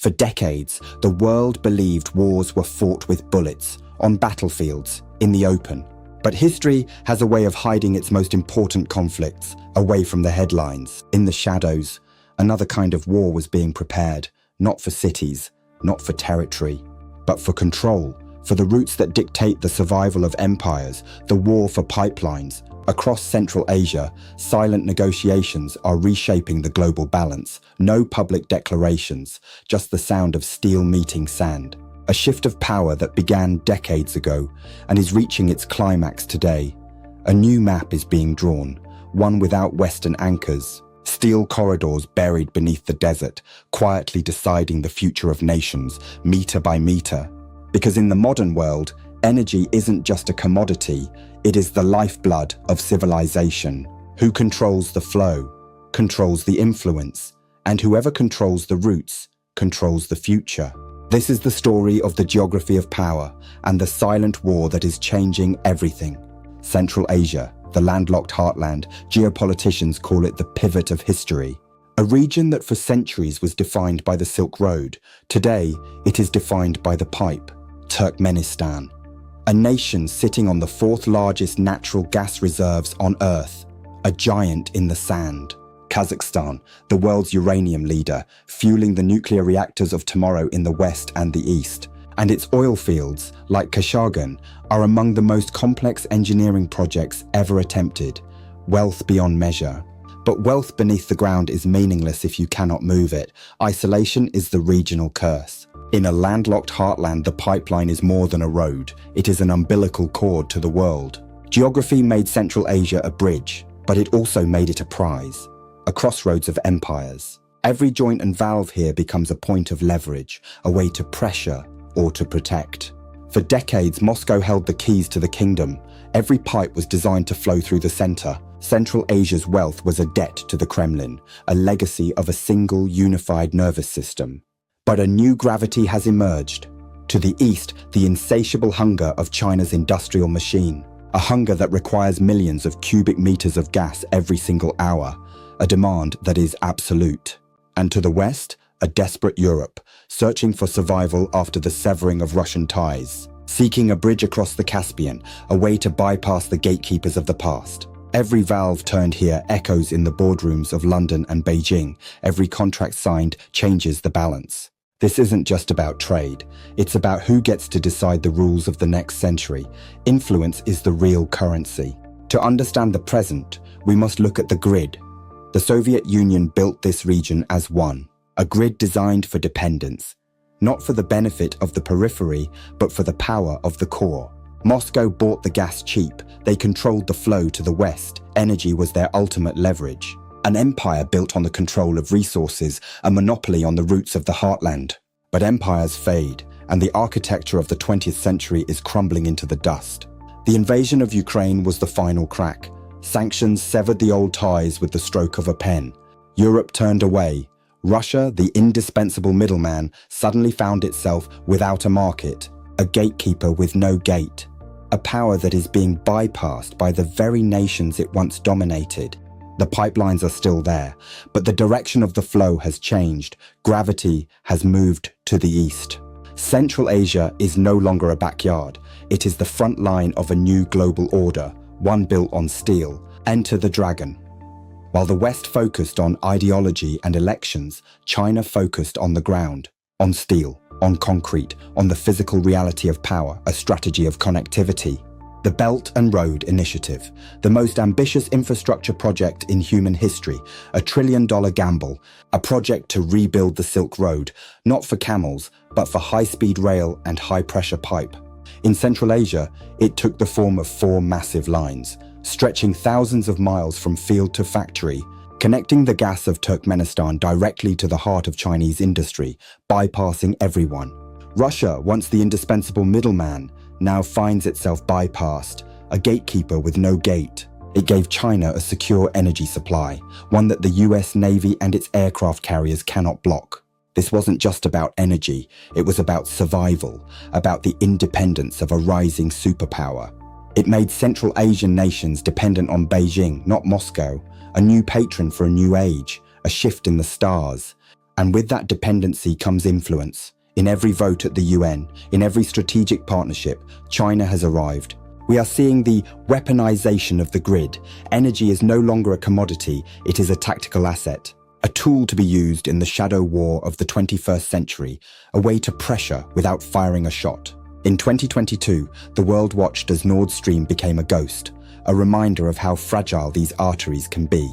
For decades, the world believed wars were fought with bullets, on battlefields, in the open. But history has a way of hiding its most important conflicts away from the headlines. In the shadows, another kind of war was being prepared, not for cities, not for territory, but for control, for the routes that dictate the survival of empires, the war for pipelines. Across Central Asia, silent negotiations are reshaping the global balance. No public declarations, just the sound of steel meeting sand. A shift of power that began decades ago and is reaching its climax today. A new map is being drawn, one without Western anchors. Steel corridors buried beneath the desert, quietly deciding the future of nations, meter by meter. Because in the modern world, energy isn't just a commodity, it is the lifeblood of civilization. Who controls the flow, controls the influence, and whoever controls the routes, controls the future. This is the story of the geography of power and the silent war that is changing everything. Central Asia, the landlocked heartland, geopoliticians call it the pivot of history. A region that for centuries was defined by the Silk Road, today it is defined by the pipe. Turkmenistan, a nation sitting on the fourth largest natural gas reserves on Earth, a giant in the sand. Kazakhstan, the world's uranium leader, fueling the nuclear reactors of tomorrow in the West and the East. And its oil fields, like Kashagan, are among the most complex engineering projects ever attempted. Wealth beyond measure. But wealth beneath the ground is meaningless if you cannot move it. Isolation is the regional curse. In a landlocked heartland, the pipeline is more than a road. It is an umbilical cord to the world. Geography made Central Asia a bridge, but it also made it a prize, a crossroads of empires. Every joint and valve here becomes a point of leverage, a way to pressure or to protect. For decades, Moscow held the keys to the kingdom. Every pipe was designed to flow through the center. Central Asia's wealth was a debt to the Kremlin, a legacy of a single unified nervous system. But a new gravity has emerged. To the east, the insatiable hunger of China's industrial machine, a hunger that requires millions of cubic meters of gas every single hour, a demand that is absolute. And to the west, a desperate Europe, searching for survival after the severing of Russian ties, seeking a bridge across the Caspian, a way to bypass the gatekeepers of the past. Every valve turned here echoes in the boardrooms of London and Beijing. Every contract signed changes the balance. This isn't just about trade. It's about who gets to decide the rules of the next century. Influence is the real currency. To understand the present, we must look at the grid. The Soviet Union built this region as one, a grid designed for dependence, not for the benefit of the periphery, but for the power of the core. Moscow bought the gas cheap. They controlled the flow to the west. Energy was their ultimate leverage. An empire built on the control of resources, a monopoly on the roots of the heartland. But empires fade, and the architecture of the 20th century is crumbling into the dust. The invasion of Ukraine was the final crack. Sanctions severed the old ties with the stroke of a pen. Europe turned away. Russia, the indispensable middleman, suddenly found itself without a market, a gatekeeper with no gate. A power that is being bypassed by the very nations it once dominated. The pipelines are still there, but the direction of the flow has changed. Gravity has moved to the east. Central Asia is no longer a backyard. It is the front line of a new global order, one built on steel. Enter the dragon. While the West focused on ideology and elections, China focused on the ground, on steel, on concrete, on the physical reality of power, a strategy of connectivity. The Belt and Road Initiative, the most ambitious infrastructure project in human history, a $1 trillion gamble, a project to rebuild the Silk Road, not for camels, but for high-speed rail and high-pressure pipe. In Central Asia, it took the form of 4 massive lines, stretching thousands of miles from field to factory, connecting the gas of Turkmenistan directly to the heart of Chinese industry, bypassing everyone. Russia, once the indispensable middleman, now finds itself bypassed, a gatekeeper with no gate. It gave China a secure energy supply, one that the US Navy and its aircraft carriers cannot block. This wasn't just about energy, it was about survival, about the independence of a rising superpower. It made Central Asian nations dependent on Beijing, not Moscow, a new patron for a new age, a shift in the stars. And with that dependency comes influence. In every vote at the UN, in every strategic partnership, China has arrived. We are seeing the weaponization of the grid. Energy is no longer a commodity, it is a tactical asset. A tool to be used in the shadow war of the 21st century, a way to pressure without firing a shot. In 2022, the world watched as Nord Stream became a ghost, a reminder of how fragile these arteries can be.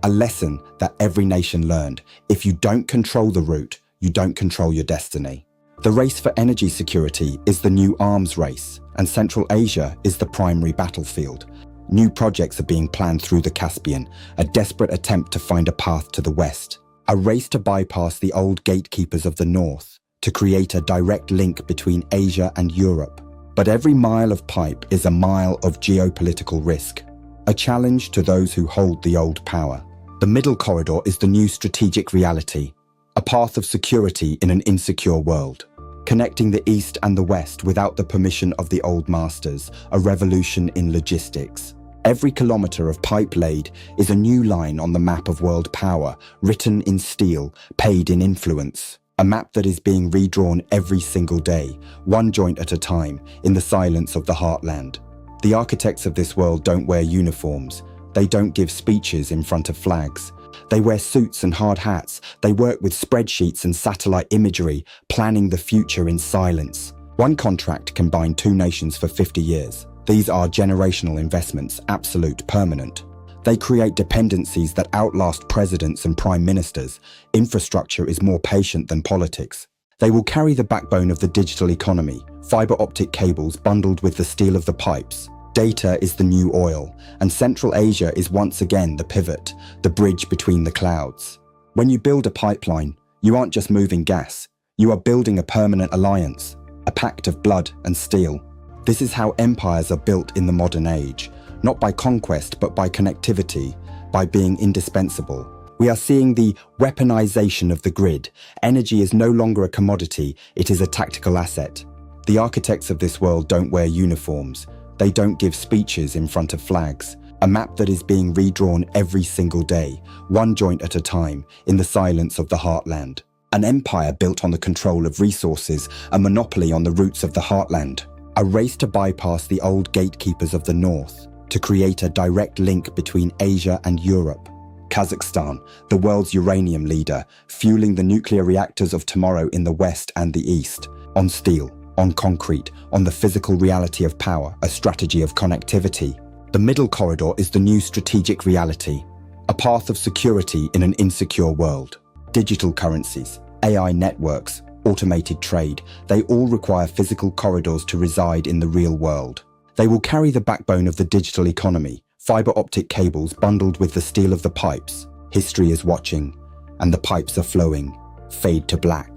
A lesson that every nation learned: if you don't control the route, you don't control your destiny. The race for energy security is the new arms race, and Central Asia is the primary battlefield. New projects are being planned through the Caspian, a desperate attempt to find a path to the west. A race to bypass the old gatekeepers of the north, to create a direct link between Asia and Europe. But every mile of pipe is a mile of geopolitical risk, a challenge to those who hold the old power. The middle corridor is the new strategic reality, a path of security in an insecure world. Connecting the East and the West without the permission of the old masters, a revolution in logistics. Every kilometre of pipe laid is a new line on the map of world power, written in steel, paid in influence. A map that is being redrawn every single day, one joint at a time, in the silence of the heartland. The architects of this world don't wear uniforms. They don't give speeches in front of flags. They wear suits and hard hats. They work with spreadsheets and satellite imagery, planning the future in silence. One contract can bind two nations for 50 years. These are generational investments, absolute, permanent. They create dependencies that outlast presidents and prime ministers. Infrastructure is more patient than politics. They will carry the backbone of the digital economy, fiber optic cables bundled with the steel of the pipes. Data is the new oil, and Central Asia is once again the pivot, the bridge between the clouds. When you build a pipeline, you aren't just moving gas, you are building a permanent alliance, a pact of blood and steel. This is how empires are built in the modern age, not by conquest but by connectivity, by being indispensable. We are seeing the weaponization of the grid. Energy is no longer a commodity, it is a tactical asset. The architects of this world don't wear uniforms. They don't give speeches in front of flags. A map that is being redrawn every single day, one joint at a time, in the silence of the heartland. An empire built on the control of resources, a monopoly on the roots of the heartland. A race to bypass the old gatekeepers of the north, to create a direct link between Asia and Europe. Kazakhstan, the world's uranium leader, fueling the nuclear reactors of tomorrow in the west and the east, on steel, on concrete, on the physical reality of power, a strategy of connectivity. The middle corridor is the new strategic reality, a path of security in an insecure world. Digital currencies, AI networks, automated trade, they all require physical corridors to reside in the real world. They will carry the backbone of the digital economy, fiber optic cables bundled with the steel of the pipes. History is watching, and the pipes are flowing. Fade to black.